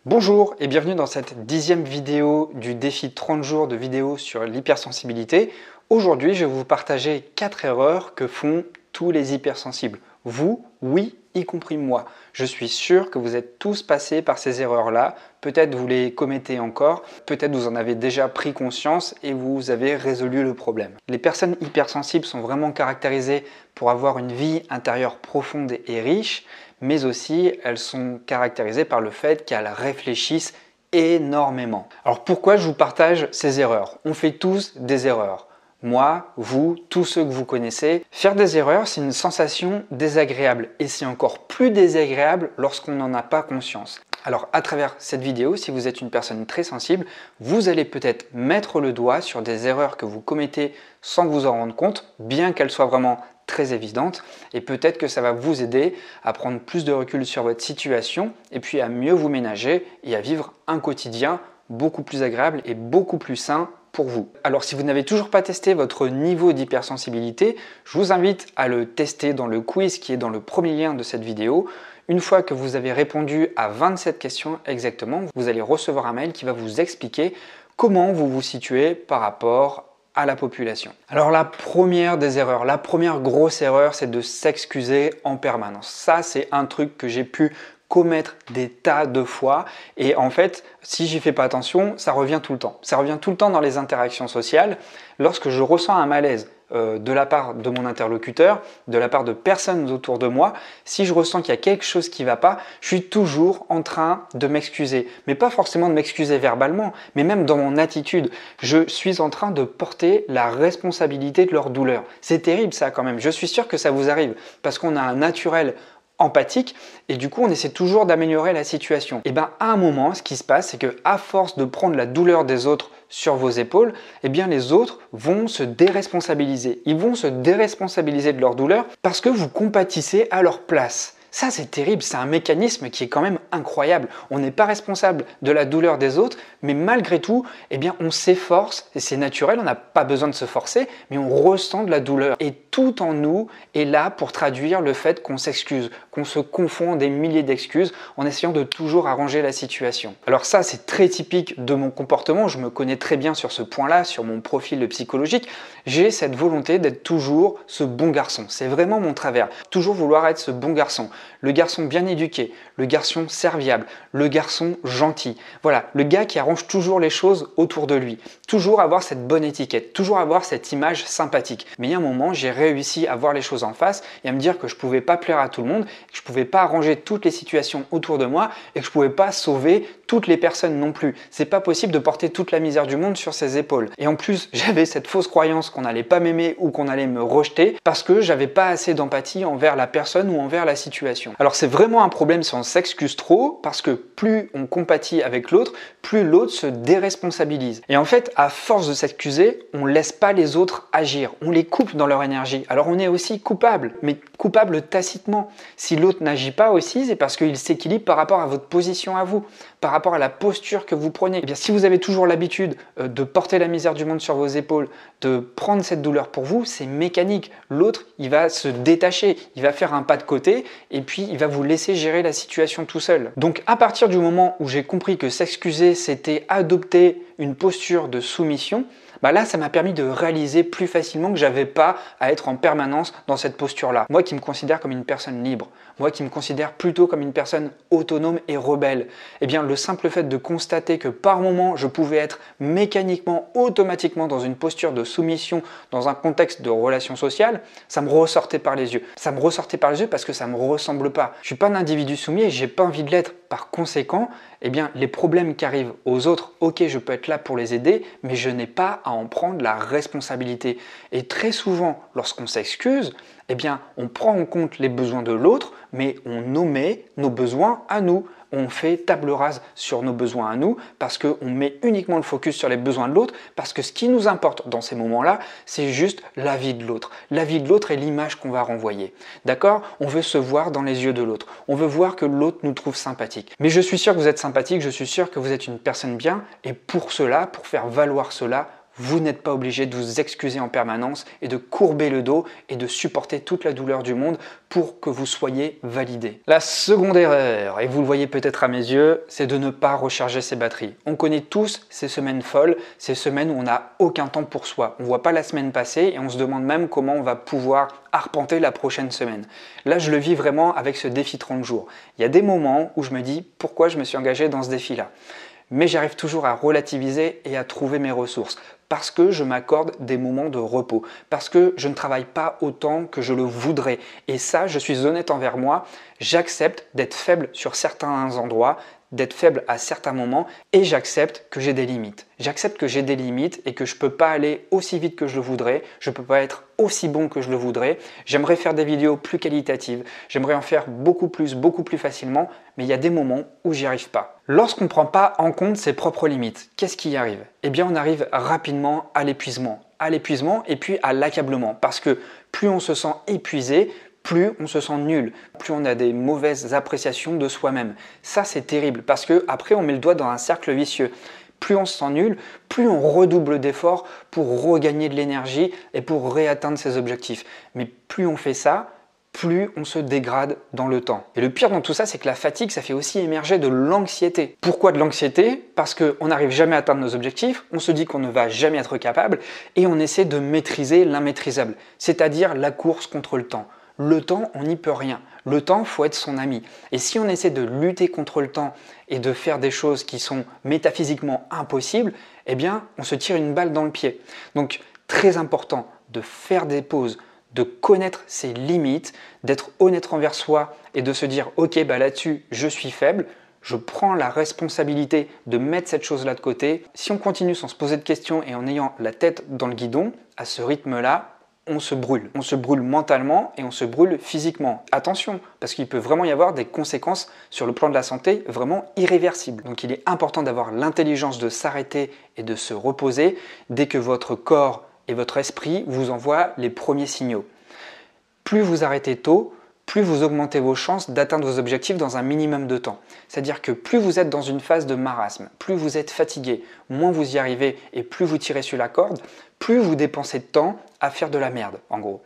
Bonjour et bienvenue dans cette 10e vidéo du défi 30 jours de vidéos sur l'hypersensibilité. Aujourd'hui, je vais vous partager 4 erreurs que font tous les hypersensibles. Vous, oui, y compris moi. Je suis sûr que vous êtes tous passés par ces erreurs-là. Peut-être vous les commettez encore, peut-être vous en avez déjà pris conscience et vous avez résolu le problème. Les personnes hypersensibles sont vraiment caractérisées pour avoir une vie intérieure profonde et riche, mais aussi elles sont caractérisées par le fait qu'elles réfléchissent énormément. Alors pourquoi je vous partage ces erreurs? On fait tous des erreurs. Moi, vous, tous ceux que vous connaissez. Faire des erreurs, c'est une sensation désagréable et c'est encore plus désagréable lorsqu'on n'en a pas conscience. Alors à travers cette vidéo, si vous êtes une personne très sensible, vous allez peut-être mettre le doigt sur des erreurs que vous commettez sans vous en rendre compte, bien qu'elles soient vraiment très évidentes, et peut-être que ça va vous aider à prendre plus de recul sur votre situation et puis à mieux vous ménager et à vivre un quotidien beaucoup plus agréable et beaucoup plus sain pour vous. Alors si vous n'avez toujours pas testé votre niveau d'hypersensibilité, je vous invite à le tester dans le quiz qui est dans le premier lien de cette vidéo. Une fois que vous avez répondu à 27 questions exactement, vous allez recevoir un mail qui va vous expliquer comment vous vous situez par rapport à la population. Alors la première des erreurs, la première grosse erreur, c'est de s'excuser en permanence. Ça, c'est un truc que j'ai pu commettre des tas de fois et en fait, si j'y fais pas attention, ça revient tout le temps. Ça revient tout le temps dans les interactions sociales. Lorsque je ressens un malaise de la part de mon interlocuteur, de la part de personnes autour de moi, si je ressens qu'il y a quelque chose qui ne va pas, je suis toujours en train de m'excuser. Mais pas forcément de m'excuser verbalement, mais même dans mon attitude. Je suis en train de porter la responsabilité de leur douleur. C'est terrible ça quand même. Je suis sûr que ça vous arrive parce qu'on a un naturel empathique et du coup on essaie toujours d'améliorer la situation. Et bien à un moment, ce qui se passe, c'est que à force de prendre la douleur des autres sur vos épaules, et bien les autres vont se déresponsabiliser. Ils vont se déresponsabiliser de leur douleur parce que vous compatissez à leur place. Ça, c'est terrible, c'est un mécanisme qui est quand même incroyable. On n'est pas responsable de la douleur des autres, mais malgré tout, eh bien, on s'efforce, et c'est naturel, on n'a pas besoin de se forcer, mais on ressent de la douleur. Et tout en nous est là pour traduire le fait qu'on s'excuse, qu'on se confond en des milliers d'excuses en essayant de toujours arranger la situation. Alors ça, c'est très typique de mon comportement, je me connais très bien sur ce point-là, sur mon profil psychologique. J'ai cette volonté d'être toujours ce bon garçon. C'est vraiment mon travers. Toujours vouloir être ce bon garçon. Le garçon bien éduqué, le garçon serviable, le garçon gentil. Voilà, le gars qui arrange toujours les choses autour de lui. Toujours avoir cette bonne étiquette, toujours avoir cette image sympathique. Mais il y a un moment, j'ai réussi à voir les choses en face et à me dire que je ne pouvais pas plaire à tout le monde, que je ne pouvais pas arranger toutes les situations autour de moi et que je ne pouvais pas sauver toutes les personnes non plus. C'est pas possible de porter toute la misère du monde sur ses épaules. Et en plus, j'avais cette fausse croyance qu'on n'allait pas m'aimer ou qu'on allait me rejeter parce que j'avais pas assez d'empathie envers la personne ou envers la situation. Alors c'est vraiment un problème si on s'excuse trop parce que plus on compatit avec l'autre, plus l'autre se déresponsabilise. Et en fait, à force de s'excuser, on laisse pas les autres agir. On les coupe dans leur énergie. Alors on est aussi coupable, mais coupable tacitement. Si l'autre n'agit pas aussi, c'est parce qu'il s'équilibre par rapport à votre position à vous, par rapport à la posture que vous prenez. Et bien, si vous avez toujours l'habitude de porter la misère du monde sur vos épaules, de prendre cette douleur pour vous, c'est mécanique. L'autre, il va se détacher, il va faire un pas de côté et puis il va vous laisser gérer la situation tout seul. Donc à partir du moment où j'ai compris que s'excuser, c'était adopter une posture de soumission, là, ça m'a permis de réaliser plus facilement que j'avais pas à être en permanence dans cette posture-là. Moi qui me considère comme une personne libre, moi qui me considère plutôt comme une personne autonome et rebelle, eh bien le simple fait de constater que par moment je pouvais être mécaniquement, automatiquement dans une posture de soumission, dans un contexte de relation sociale, ça me ressortait par les yeux. Ça me ressortait par les yeux parce que ça me ressemble pas. Je suis pas un individu soumis et j'ai pas envie de l'être. Par conséquent, eh bien les problèmes qui arrivent aux autres, ok, je peux être là pour les aider, mais je n'ai pas à en prendre la responsabilité. Et très souvent, lorsqu'on s'excuse, eh bien, on prend en compte les besoins de l'autre, mais on omet nos besoins à nous. On fait table rase sur nos besoins à nous parce qu'on met uniquement le focus sur les besoins de l'autre parce que ce qui nous importe dans ces moments-là, c'est juste la vie de l'autre. La vie de l'autre est l'image qu'on va renvoyer. D'accord? On veut se voir dans les yeux de l'autre. On veut voir que l'autre nous trouve sympathique. Mais je suis sûr que vous êtes sympathique, je suis sûr que vous êtes une personne bien et pour cela, pour faire valoir cela, Vous n'êtes pas obligé de vous excuser en permanence et de courber le dos et de supporter toute la douleur du monde pour que vous soyez validé. La seconde erreur, et vous le voyez peut-être à mes yeux, c'est de ne pas recharger ses batteries. On connaît tous ces semaines folles, ces semaines où on n'a aucun temps pour soi. On ne voit pas la semaine passer et on se demande même comment on va pouvoir arpenter la prochaine semaine. Là, je le vis vraiment avec ce défi 30 jours. Il y a des moments où je me dis pourquoi je me suis engagé dans ce défi-là. Mais j'arrive toujours à relativiser et à trouver mes ressources parce que je m'accorde des moments de repos, parce que je ne travaille pas autant que je le voudrais. Et ça, je suis honnête envers moi, j'accepte d'être faible sur certains endroits, d'être faible à certains moments et j'accepte que j'ai des limites. J'accepte que j'ai des limites et que je ne peux pas aller aussi vite que je le voudrais, je ne peux pas être aussi bon que je le voudrais. J'aimerais faire des vidéos plus qualitatives, j'aimerais en faire beaucoup plus facilement, mais il y a des moments où j'y arrive pas. Lorsqu'on ne prend pas en compte ses propres limites, qu'est-ce qui y arrive? Eh bien, on arrive rapidement à l'épuisement et puis à l'accablement parce que plus on se sent épuisé, plus on se sent nul, plus on a des mauvaises appréciations de soi-même. Ça, c'est terrible parce que après on met le doigt dans un cercle vicieux. Plus on se sent nul, plus on redouble d'efforts pour regagner de l'énergie et pour réatteindre ses objectifs. Mais plus on fait ça, plus on se dégrade dans le temps. Et le pire dans tout ça, c'est que la fatigue, ça fait aussi émerger de l'anxiété. Pourquoi de l'anxiété? Parce qu'on n'arrive jamais à atteindre nos objectifs, on se dit qu'on ne va jamais être capable et on essaie de maîtriser l'immaîtrisable, c'est-à-dire la course contre le temps. Le temps, on n'y peut rien. Le temps, il faut être son ami. Et si on essaie de lutter contre le temps et de faire des choses qui sont métaphysiquement impossibles, eh bien, on se tire une balle dans le pied. Donc, très important de faire des pauses, de connaître ses limites, d'être honnête envers soi et de se dire « Ok, là-dessus, je suis faible, je prends la responsabilité de mettre cette chose-là de côté. » Si on continue sans se poser de questions et en ayant la tête dans le guidon, à ce rythme-là, on se brûle. On se brûle mentalement et on se brûle physiquement. Attention, parce qu'il peut vraiment y avoir des conséquences sur le plan de la santé vraiment irréversibles. Donc il est important d'avoir l'intelligence de s'arrêter et de se reposer dès que votre corps et votre esprit vous envoient les premiers signaux. Plus vous arrêtez tôt, plus vous augmentez vos chances d'atteindre vos objectifs dans un minimum de temps. C'est-à-dire que plus vous êtes dans une phase de marasme, plus vous êtes fatigué, moins vous y arrivez et plus vous tirez sur la corde, plus vous dépensez de temps à faire de la merde, en gros.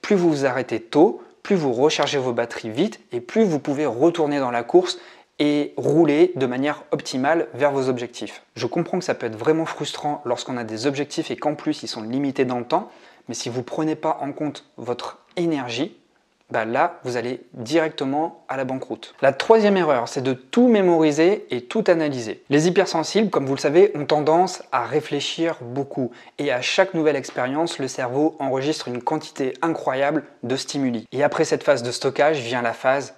Plus vous vous arrêtez tôt, plus vous rechargez vos batteries vite et plus vous pouvez retourner dans la course et rouler de manière optimale vers vos objectifs. Je comprends que ça peut être vraiment frustrant lorsqu'on a des objectifs et qu'en plus ils sont limités dans le temps, mais si vous ne prenez pas en compte votre énergie, là, vous allez directement à la banqueroute. La troisième erreur, c'est de tout mémoriser et tout analyser. Les hypersensibles, comme vous le savez, ont tendance à réfléchir beaucoup. Et à chaque nouvelle expérience, le cerveau enregistre une quantité incroyable de stimuli. Et après cette phase de stockage vient la phase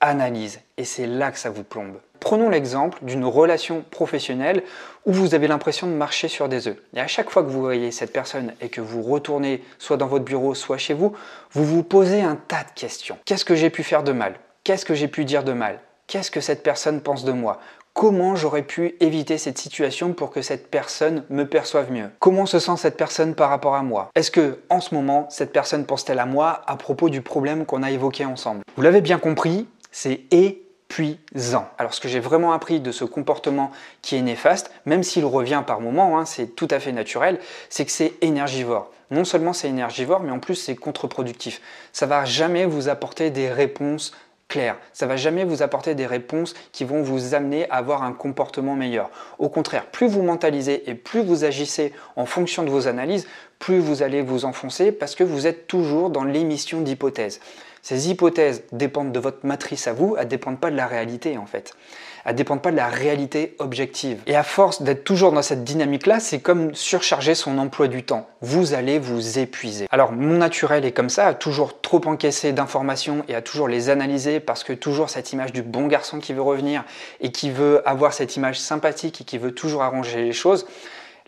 analyse. Et c'est là que ça vous plombe. Prenons l'exemple d'une relation professionnelle où vous avez l'impression de marcher sur des œufs. Et à chaque fois que vous voyez cette personne et que vous retournez soit dans votre bureau, soit chez vous, vous vous posez un tas de questions. Qu'est-ce que j'ai pu faire de mal? Qu'est-ce que j'ai pu dire de mal? Qu'est-ce que cette personne pense de moi? Comment j'aurais pu éviter cette situation pour que cette personne me perçoive mieux? Comment se sent cette personne par rapport à moi? Est-ce que, en ce moment, cette personne pense-t-elle à moi à propos du problème qu'on a évoqué ensemble? Vous l'avez bien compris, c'est épuisant. Alors ce que j'ai vraiment appris de ce comportement qui est néfaste, même s'il revient par moments, c'est tout à fait naturel, c'est que c'est énergivore. Non seulement c'est énergivore, mais en plus c'est contre-productif. Ça ne va jamais vous apporter des réponses claires. Ça ne va jamais vous apporter des réponses qui vont vous amener à avoir un comportement meilleur. Au contraire, plus vous mentalisez et plus vous agissez en fonction de vos analyses, plus vous allez vous enfoncer parce que vous êtes toujours dans l'émission d'hypothèses. Ces hypothèses dépendent de votre matrice à vous, elles ne dépendent pas de la réalité en fait. Elles ne dépendent pas de la réalité objective. Et à force d'être toujours dans cette dynamique-là, c'est comme surcharger son emploi du temps. Vous allez vous épuiser. Alors mon naturel est comme ça, à toujours trop encaisser d'informations et à toujours les analyser parce que toujours cette image du bon garçon qui veut revenir et qui veut avoir cette image sympathique et qui veut toujours arranger les choses.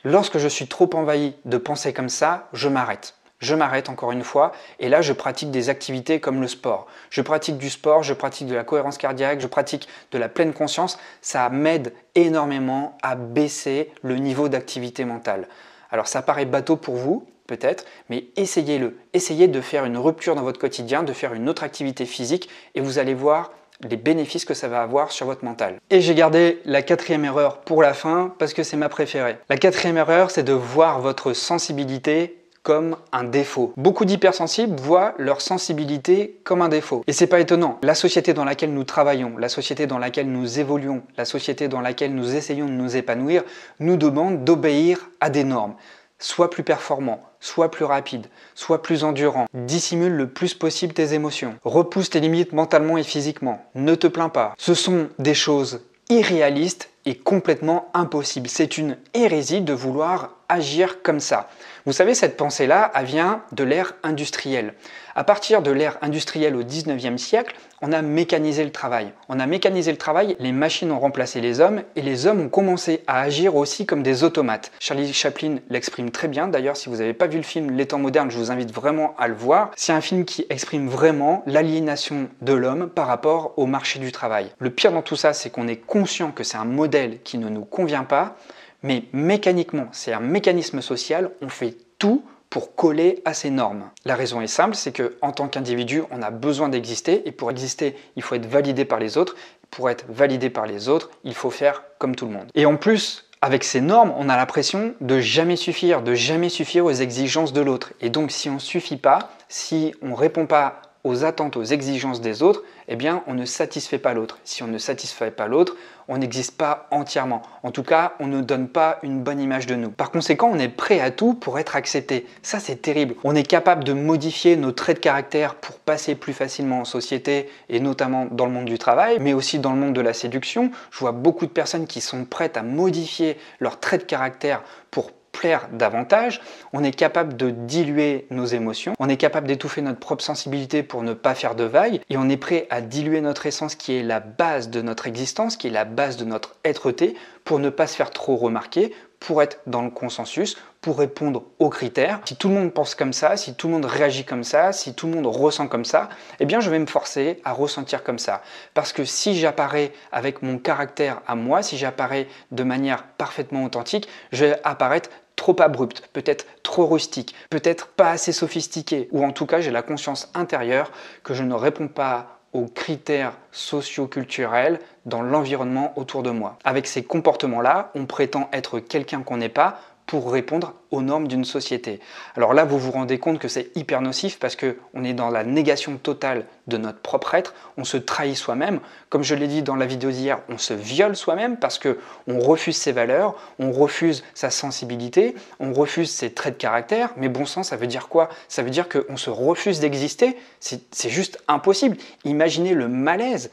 Lorsque je suis trop envahi de penser comme ça, je m'arrête. Je m'arrête encore une fois et là je pratique des activités comme le sport. Je pratique du sport, je pratique de la cohérence cardiaque, je pratique de la pleine conscience. Ça m'aide énormément à baisser le niveau d'activité mentale. Alors ça paraît bateau pour vous peut-être, mais essayez-le. Essayez de faire une rupture dans votre quotidien, de faire une autre activité physique et vous allez voir les bénéfices que ça va avoir sur votre mental. Et j'ai gardé la quatrième erreur pour la fin parce que c'est ma préférée. La quatrième erreur, c'est de voir votre sensibilité comme un défaut. Beaucoup d'hypersensibles voient leur sensibilité comme un défaut. Et c'est pas étonnant. La société dans laquelle nous travaillons, la société dans laquelle nous évoluons, la société dans laquelle nous essayons de nous épanouir, nous demande d'obéir à des normes. Sois plus performant, sois plus rapide, sois plus endurant, dissimule le plus possible tes émotions, repousse tes limites mentalement et physiquement, ne te plains pas. Ce sont des choses irréalistes et complètement impossibles. C'est une hérésie de vouloir agir comme ça. Vous savez, cette pensée-là, elle vient de l'ère industrielle. À partir de l'ère industrielle au 19e siècle, on a mécanisé le travail. On a mécanisé le travail, les machines ont remplacé les hommes et les hommes ont commencé à agir aussi comme des automates. Charlie Chaplin l'exprime très bien. D'ailleurs, si vous n'avez pas vu le film Les temps modernes, je vous invite vraiment à le voir. C'est un film qui exprime vraiment l'aliénation de l'homme par rapport au marché du travail. Le pire dans tout ça, c'est qu'on est conscient que c'est un modèle qui ne nous convient pas, mais mécaniquement, c'est un mécanisme social, on fait tout pour coller à ces normes. La raison est simple, c'est qu'en tant qu'individu, on a besoin d'exister et pour exister, il faut être validé par les autres. Pour être validé par les autres, il faut faire comme tout le monde. Et en plus, avec ces normes, on a l'impression de jamais suffire aux exigences de l'autre. Et donc, si on ne suffit pas, si on ne répond pas aux attentes, aux exigences des autres, eh bien, on ne satisfait pas l'autre. Si on ne satisfait pas l'autre, on n'existe pas entièrement. En tout cas, on ne donne pas une bonne image de nous. Par conséquent, on est prêt à tout pour être accepté. Ça, c'est terrible. On est capable de modifier nos traits de caractère pour passer plus facilement en société et notamment dans le monde du travail, mais aussi dans le monde de la séduction. Je vois beaucoup de personnes qui sont prêtes à modifier leurs traits de caractère pour plaire davantage. On est capable de diluer nos émotions, on est capable d'étouffer notre propre sensibilité pour ne pas faire de vagues et on est prêt à diluer notre essence qui est la base de notre existence, qui est la base de notre être-té pour ne pas se faire trop remarquer, pour être dans le consensus, pour répondre aux critères. Si tout le monde pense comme ça, si tout le monde réagit comme ça, si tout le monde ressent comme ça, eh bien je vais me forcer à ressentir comme ça. Parce que si j'apparais avec mon caractère à moi, si j'apparais de manière parfaitement authentique, je vais apparaître trop abrupte, peut-être trop rustique, peut-être pas assez sophistiqué, ou en tout cas j'ai la conscience intérieure que je ne réponds pas aux critères socio-culturels dans l'environnement autour de moi. Avec ces comportements-là, on prétend être quelqu'un qu'on n'est pas pour répondre aux normes d'une société. Alors là, vous vous rendez compte que c'est hyper nocif parce qu'on est dans la négation totale de notre propre être, on se trahit soi-même. Comme je l'ai dit dans la vidéo d'hier, on se viole soi-même parce qu'on refuse ses valeurs, on refuse sa sensibilité, on refuse ses traits de caractère. Mais bon sang, ça veut dire quoi? Ça veut dire qu'on se refuse d'exister. C'est juste impossible. Imaginez le malaise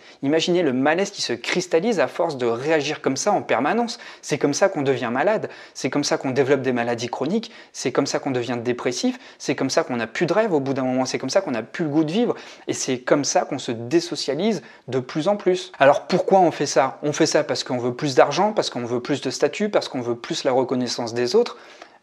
qui se cristallise à force de réagir comme ça en permanence. C'est comme ça qu'on devient malade, c'est comme ça qu'on développe des maladies chroniques, c'est comme ça qu'on devient dépressif, c'est comme ça qu'on n'a plus de rêve au bout d'un moment, c'est comme ça qu'on n'a plus le goût de vivre et c'est comme ça qu'on se désocialise de plus en plus. Alors pourquoi on fait ça? On fait ça parce qu'on veut plus d'argent, parce qu'on veut plus de statut, parce qu'on veut plus la reconnaissance des autres.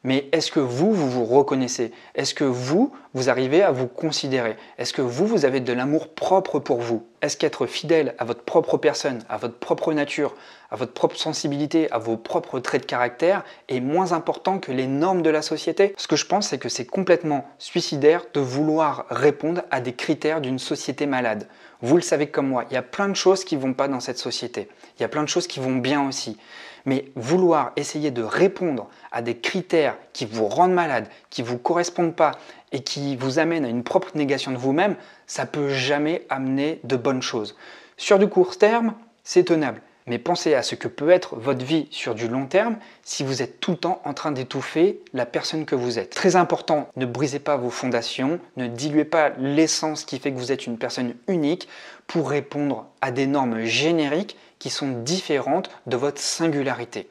Mais est-ce que vous reconnaissez? Est-ce que vous arrivez à vous considérer? Est-ce que vous avez de l'amour propre pour vous? Est-ce qu'être fidèle à votre propre personne, à votre propre nature, à votre propre sensibilité, à vos propres traits de caractère est moins important que les normes de la société? Ce que je pense, c'est que c'est complètement suicidaire de vouloir répondre à des critères d'une société malade. Vous le savez comme moi, il y a plein de choses qui ne vont pas dans cette société. Il y a plein de choses qui vont bien aussi. Mais vouloir essayer de répondre à des critères qui vous rendent malade, qui ne vous correspondent pas et qui vous amènent à une propre négation de vous-même, ça ne peut jamais amener de bonnes choses. Sur du court terme, c'est tenable. Mais pensez à ce que peut être votre vie sur du long terme si vous êtes tout le temps en train d'étouffer la personne que vous êtes. Très important, ne brisez pas vos fondations, ne diluez pas l'essence qui fait que vous êtes une personne unique pour répondre à des normes génériques qui sont différentes de votre singularité.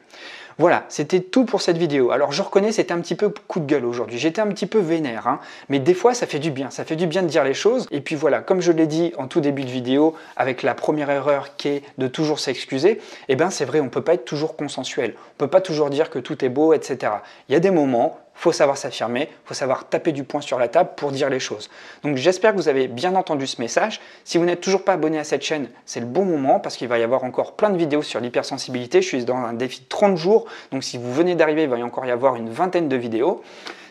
Voilà, c'était tout pour cette vidéo. Alors je reconnais, c'était un petit peu coup de gueule aujourd'hui. J'étais un petit peu vénère, hein, mais des fois ça fait du bien. Ça fait du bien de dire les choses. Et puis voilà, comme je l'ai dit en tout début de vidéo, avec la première erreur qui est de toujours s'excuser, eh bien c'est vrai, on ne peut pas être toujours consensuel. On ne peut pas toujours dire que tout est beau, etc. Il y a des moments, il faut savoir s'affirmer, il faut savoir taper du poing sur la table pour dire les choses. Donc j'espère que vous avez bien entendu ce message. Si vous n'êtes toujours pas abonné à cette chaîne, c'est le bon moment parce qu'il va y avoir encore plein de vidéos sur l'hypersensibilité. Je suis dans un défi de 30 jours, donc si vous venez d'arriver, il va y encore y avoir une vingtaine de vidéos.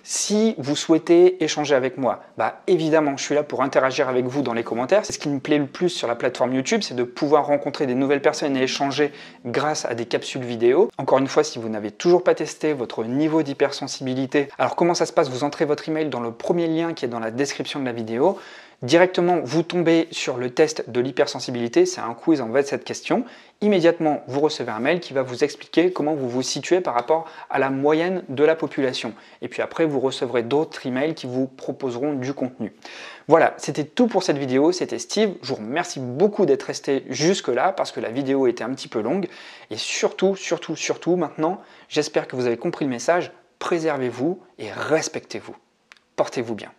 Si vous souhaitez échanger avec moi, évidemment, je suis là pour interagir avec vous dans les commentaires. C'est ce qui me plaît le plus sur la plateforme YouTube, c'est de pouvoir rencontrer des nouvelles personnes et échanger grâce à des capsules vidéo. Encore une fois, si vous n'avez toujours pas testé votre niveau d'hypersensibilité, alors comment ça se passe? Vous entrez votre email dans le premier lien qui est dans la description de la vidéo. Directement, vous tombez sur le test de l'hypersensibilité, c'est un quiz en 27 questions. Immédiatement, vous recevez un mail qui va vous expliquer comment vous vous situez par rapport à la moyenne de la population. Et puis après, vous recevrez d'autres emails qui vous proposeront du contenu. Voilà, c'était tout pour cette vidéo, c'était Steve. Je vous remercie beaucoup d'être resté jusque-là parce que la vidéo était un petit peu longue. Et surtout, maintenant, j'espère que vous avez compris le message. Préservez-vous et respectez-vous. Portez-vous bien.